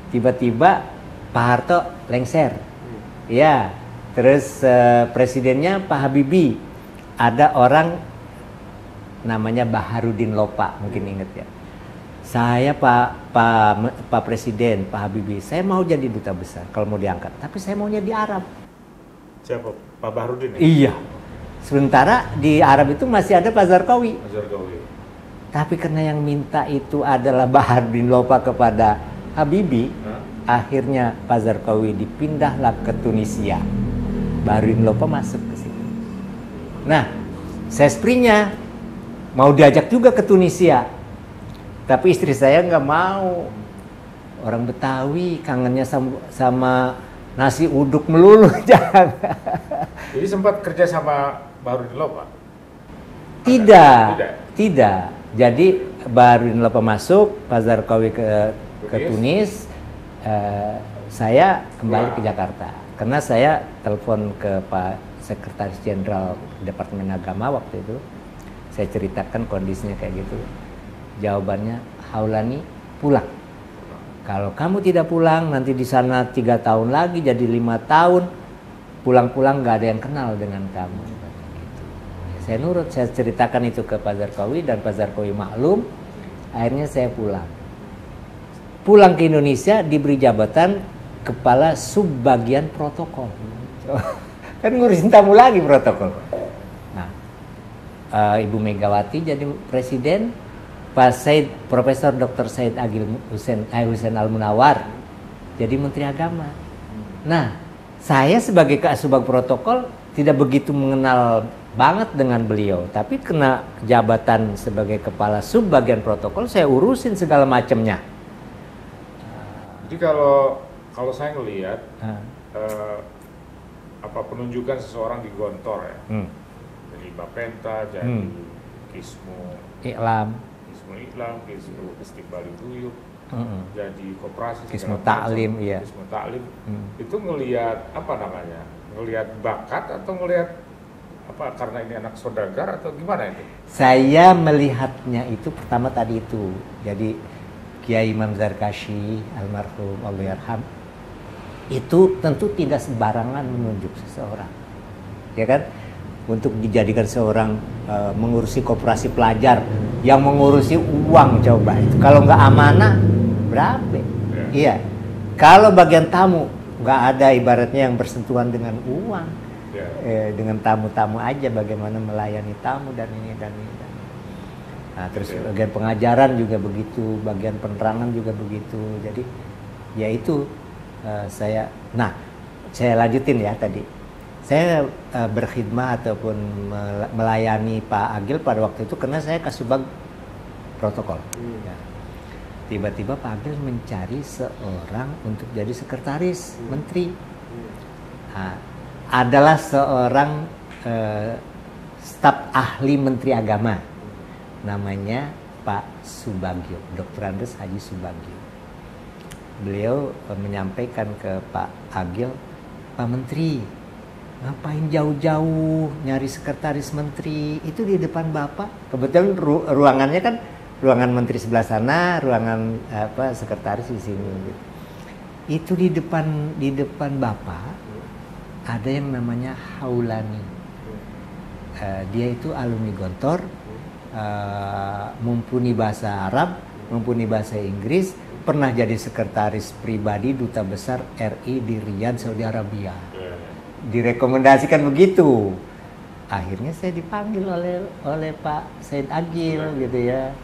Speaker 2: Tiba-tiba Pak Harto lengser. Ya, terus presidennya Pak Habibie. Ada orang namanya Baharudin Lopa, mungkin ingat ya. Saya Pak Presiden, Pak Habibie, saya mau jadi duta besar kalau mau diangkat, tapi saya maunya di Arab.
Speaker 1: Siapa? Pak Baharudin?
Speaker 2: Iya. Sementara di Arab itu masih ada Pak Zarqawi. Tapi karena yang minta itu adalah Baharudin Lopa kepada Habibie, akhirnya Pak Zarqawi dipindahlah ke Tunisia. Baharudin Lopa masuk ke situ. Nah, Sesprinya mau diajak juga ke Tunisia, tapi istri saya nggak mau. Orang Betawi kangennya sama nasi uduk melulu. Jangan.
Speaker 1: Jadi sempat kerja sama Baharudin Lopa?
Speaker 2: Tidak. Jadi Baharudin Lopa masuk, Pak Zarqawi ke Tunis, saya kembali ke Jakarta. Karena saya telepon ke Pak Sekretaris Jenderal Departemen Agama waktu itu. Saya ceritakan kondisinya kayak gitu. Jawabannya, Haulani pulang. Kalau kamu tidak pulang, nanti di sana 3 tahun lagi jadi 5 tahun. Pulang-pulang nggak ada yang kenal dengan kamu. Gitu. Saya nurut, saya ceritakan itu ke Pak Zarqawi dan Pak Zarqawi maklum. Akhirnya saya pulang. Pulang ke Indonesia diberi jabatan Kepala Subbagian Protokol. Kan ngurusin tamu lagi protokol. Ibu Megawati jadi presiden, Pak Profesor Dr. Said Agil Hussein Al-Munawar jadi Menteri Agama. Nah, saya sebagai Kasubag Protokol tidak begitu mengenal banget dengan beliau, tapi kena jabatan sebagai Kepala Subbagian Protokol, saya urusin segala macamnya.
Speaker 1: Jadi kalau saya ngelihat penunjukan seseorang di Gontor ya. Jadi Bapenta, jadi Kismu Iklam, Kismu Istiqbal Duyuk, jadi koperasi,
Speaker 2: Kismu Ta'lim, iya.
Speaker 1: Kismu Ta'lim, itu ngelihat ngelihat bakat atau ngelihat karena ini anak saudagar atau gimana itu?
Speaker 2: Saya melihatnya itu pertama tadi itu, jadi Kiai Imam Zarkashi almarhum Allahyarham itu tentu tidak sembarangan menunjuk seseorang, ya kan? Untuk dijadikan seorang mengurusi koperasi pelajar yang mengurusi uang, coba itu kalau nggak amanah berapa? Iya. Kalau bagian tamu nggak ada ibaratnya yang bersentuhan dengan uang, dengan tamu-tamu aja bagaimana melayani tamu dan ini. Nah, terus bagian pengajaran juga begitu, bagian penerangan juga begitu. Jadi ya itu saya lanjutin ya tadi. Saya berkhidmat ataupun melayani Pak Agil pada waktu itu karena saya Kasubag Protokol. Ya. Tiba-tiba Pak Agil mencari seorang untuk jadi sekretaris menteri. Nah, adalah seorang staf ahli Menteri Agama, namanya Pak Subagio, Dr. Andes Haji Subagio. Beliau menyampaikan ke Pak Agil, Pak Menteri, ngapain jauh-jauh nyari sekretaris menteri, itu di depan Bapak. Kebetulan ruangannya kan ruangan menteri sebelah sana, ruangan sekretaris di sini. Itu di depan Bapak ada yang namanya Haulani. Dia itu alumni Gontor, mumpuni bahasa Arab, mumpuni bahasa Inggris, pernah jadi sekretaris pribadi Duta Besar RI di Riyadh, Saudi Arabia. Direkomendasikan begitu. Akhirnya saya dipanggil oleh Pak Said Agil gitu ya.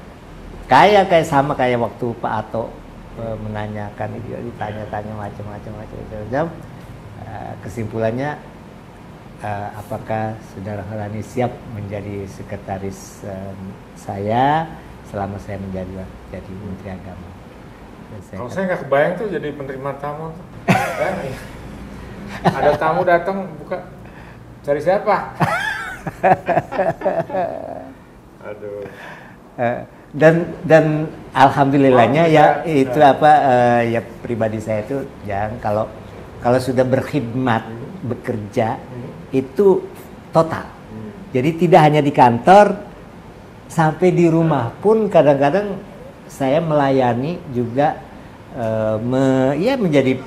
Speaker 2: kayak sama kayak waktu Pak Ato menanyakan itu, ditanya-tanya macam-macam. Kesimpulannya apakah Saudara Harani siap menjadi sekretaris saya selama saya menjadi Menteri Agama?
Speaker 1: Kalau saya nggak kebayang tuh jadi penerima tamu. Ada tamu datang buka, cari siapa? Aduh.
Speaker 2: Dan alhamdulillahnya itu ya pribadi saya itu kalau sudah berkhidmat bekerja itu total. Jadi tidak hanya di kantor, sampai di rumah pun kadang-kadang saya melayani juga menjadi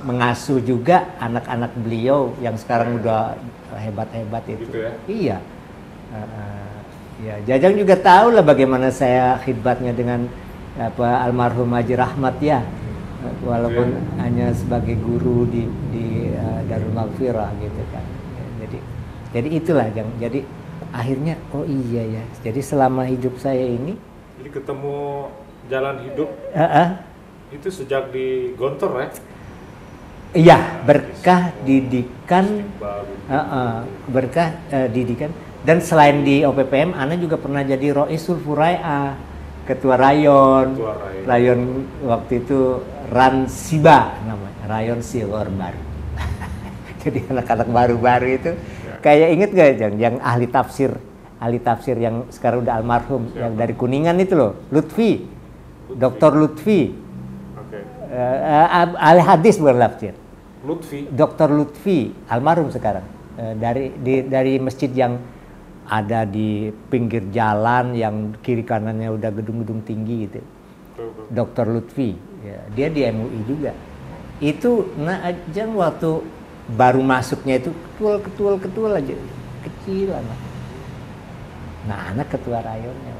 Speaker 2: mengasuh juga anak-anak beliau yang sekarang udah hebat-hebat itu. Gitu ya? Iya. Ya, Jajang juga tahu lah bagaimana saya khidmatnya dengan almarhum Haji Rahmat ya, walaupun hanya sebagai guru di Darul Maghfirah gitu kan. Jadi itulah Jang. Jadi akhirnya oh iya ya. Jadi selama hidup saya ini.
Speaker 1: Jadi ketemu jalan hidup. Itu sejak di Gontor ya?
Speaker 2: Iya, berkah didikan, didikan. Dan selain di OPPM, Ana juga pernah jadi Roisul Furai'a, ketua rayon. Rayon waktu itu Ransiba namanya, rayon Silor baru. Jadi anak-anak baru-baru itu, kayak inget gak yang ahli tafsir yang sekarang udah almarhum, yang dari Kuningan itu loh, Lutfi. Dr. Lutfi. Ahli hadis berlafsir. Dr. Lutfi, almarhum sekarang. Dari masjid yang ada di pinggir jalan yang kiri kanannya udah gedung-gedung tinggi gitu. Dr. Lutfi, ya, dia di MUI juga. Itu aja waktu baru masuknya itu ketul aja, kecil anak. Nah, anak ketua rayonnya,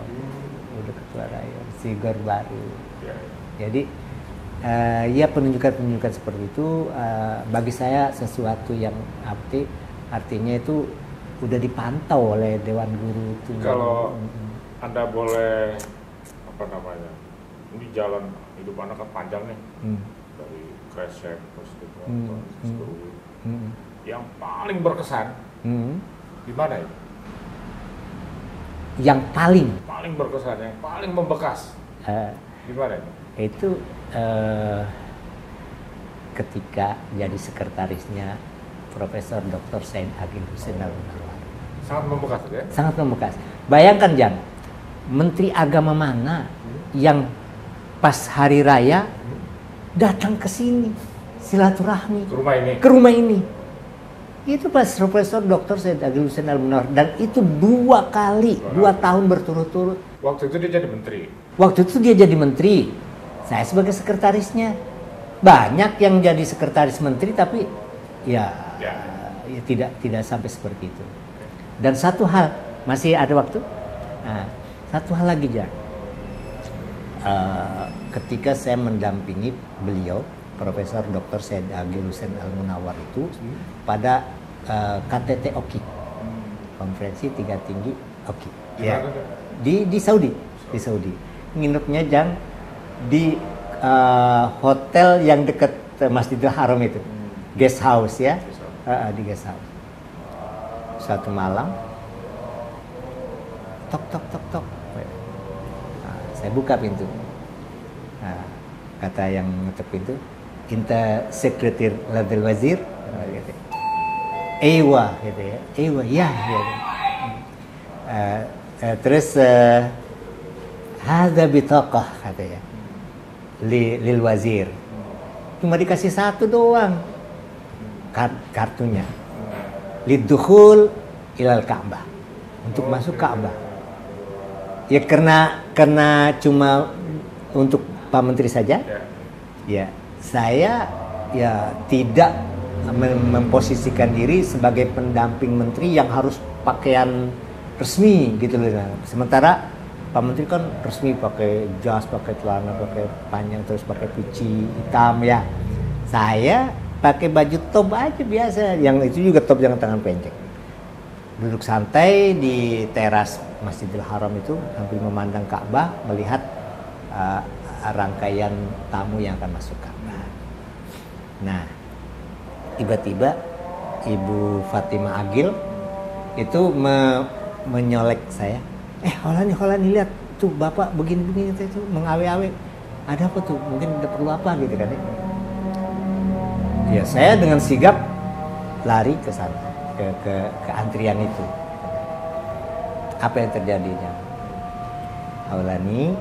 Speaker 2: udah ketua rayon, Sigor baru. Jadi ya penunjukan seperti itu bagi saya sesuatu yang artinya itu udah dipantau oleh Dewan Guru itu.
Speaker 1: Kalau Anda boleh ini jalan hidup anak kan panjang nih, dari Kresek terus yang paling berkesan di mana itu?
Speaker 2: Yang paling
Speaker 1: berkesan, yang paling membekas di mana itu?
Speaker 2: Itu ketika jadi sekretarisnya Profesor Dr. Said Agil Hussein Al-Munawar.
Speaker 1: Sangat membekas ya? Sangat
Speaker 2: membekas. Bayangkan Jang, Menteri Agama mana yang pas hari raya datang ke sini silaturahmi ke rumah ini. Itu pas Profesor Dr. Said Agil Hussein Al-Munawar, dan itu 2 tahun berturut-turut.
Speaker 1: Waktu itu dia
Speaker 2: jadi menteri. Saya sebagai sekretarisnya. Banyak yang jadi sekretaris menteri tapi ya tidak sampai seperti itu. Dan satu hal, masih ada waktu? Nah, satu hal lagi ya. Ketika saya mendampingi beliau, Profesor Dr. Said Agil Hussein Al-Munawar itu pada KTT OKI, konferensi 3 tinggi OKI. Ya. Di Saudi. Nginepnya Jang di hotel yang dekat Masjidil Haram itu, guest house ya, di guest house. Satu malam, tok. Nah, saya buka pintu. Nah, kata yang ngetuk pintu, "Inta sekretir Ladil Wazir?" Gitu. "Ewa," gitu ya. "Ewa, ya." Gitu. Terus "Hadza bitaqah," katanya, lil wazir. Cuma dikasih 1 doang kartunya. Lidukhul ilal Ka'bah, untuk masuk Ka'bah. Ya karena cuma untuk Pak Menteri saja. Ya, saya ya tidak memposisikan diri sebagai pendamping menteri yang harus pakaian resmi gitu loh. Sementara Pak Menteri kan resmi pakai jas, pakai celana, pakai panjang, terus pakai peci hitam ya. Saya pakai baju top aja biasa, yang itu juga top yang tangan pendek. Duduk santai di teras Masjidil Haram itu sambil memandang Ka'bah, melihat rangkaian tamu yang akan masuk Ka'bah. Nah, tiba-tiba Ibu Fatimah Agil itu menyolek saya. Holani lihat tuh bapak begini-begini itu mengawe-awe. Ada apa tuh? Mungkin ada perlu apa gitu kan ya. Ya saya dengan sigap lari ke sana, ke antrian itu. Apa yang terjadinya? Aulani,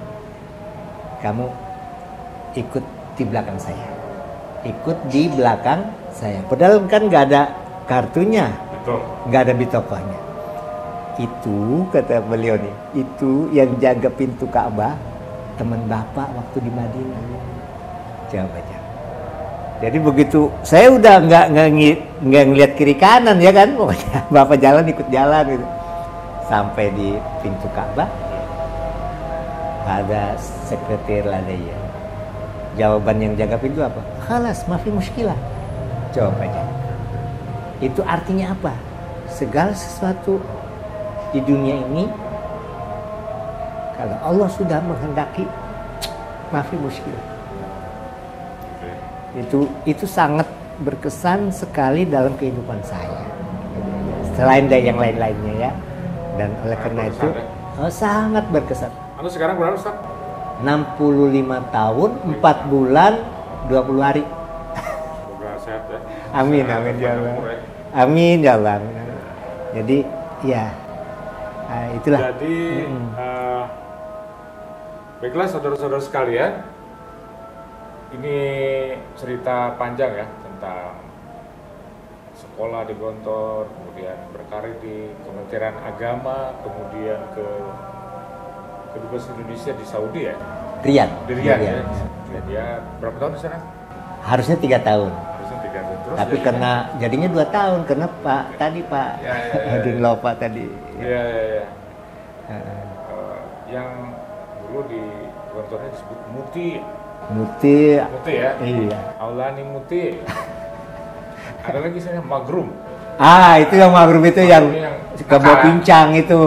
Speaker 2: kamu ikut di belakang saya. Ikut di belakang saya. Padahal kan nggak ada kartunya, nggak ada bitokohnya. Itu kata beliau nih, itu yang jaga pintu Ka'bah teman bapak waktu di Madinah. Jawabannya. Jadi begitu saya udah nggak ngeliat kiri kanan ya kan, pokoknya bapak jalan ikut jalan gitu. Sampai di pintu Ka'bah ada sekretir ladaiya. Jawaban yang jaga pintu apa? Khalas, mafi muskilah. Jawabannya. Itu artinya apa? Segala sesuatu di dunia ini kalau Allah sudah menghendaki, mafi muskilah. Itu sangat berkesan sekali dalam kehidupan saya. Selain dari yang lain-lainnya ya. Dan oleh karena itu sangat berkesan.
Speaker 1: Anu sekarang berapa Ustaz?
Speaker 2: 65 tahun, 4 bulan, 20 hari.
Speaker 1: Semoga sehat ya.
Speaker 2: Amin, amin ya Allah. Amin ya Allah. Jadi ya itulah.
Speaker 1: Jadi baiklah saudara-saudara sekalian, ini cerita panjang ya tentang sekolah di Gontor, kemudian berkarir di Kementerian Agama, kemudian ke Kedubes Indonesia di Saudi ya?
Speaker 2: Riyadh.
Speaker 1: Di Riyadh ya? Riyadh. Berapa tahun di sana?
Speaker 2: Harusnya 3 tahun.
Speaker 1: Harusnya 3 tahun. Terus
Speaker 2: tapi karena jadinya 2 tahun karena Pak Hadun Lopa tadi.
Speaker 1: Iya. Yang dulu di Gontornya disebut Muti. Muti ya?
Speaker 2: Iya.
Speaker 1: Aulani Muti. Ada lagi saya Magrum.
Speaker 2: Itu yang Magrum itu yang suka bawa pincang itu,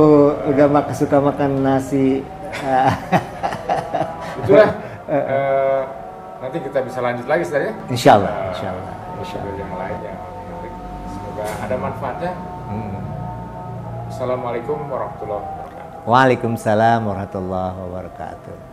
Speaker 2: udah suka makan nasi.
Speaker 1: Itulah. Nanti kita bisa lanjut lagi saja.
Speaker 2: Insyaallah.
Speaker 1: Yang lain yang menarik. Semoga ada manfaatnya. Assalamualaikum warahmatullahi wabarakatuh.
Speaker 2: Waalaikumsalam warahmatullahi wabarakatuh.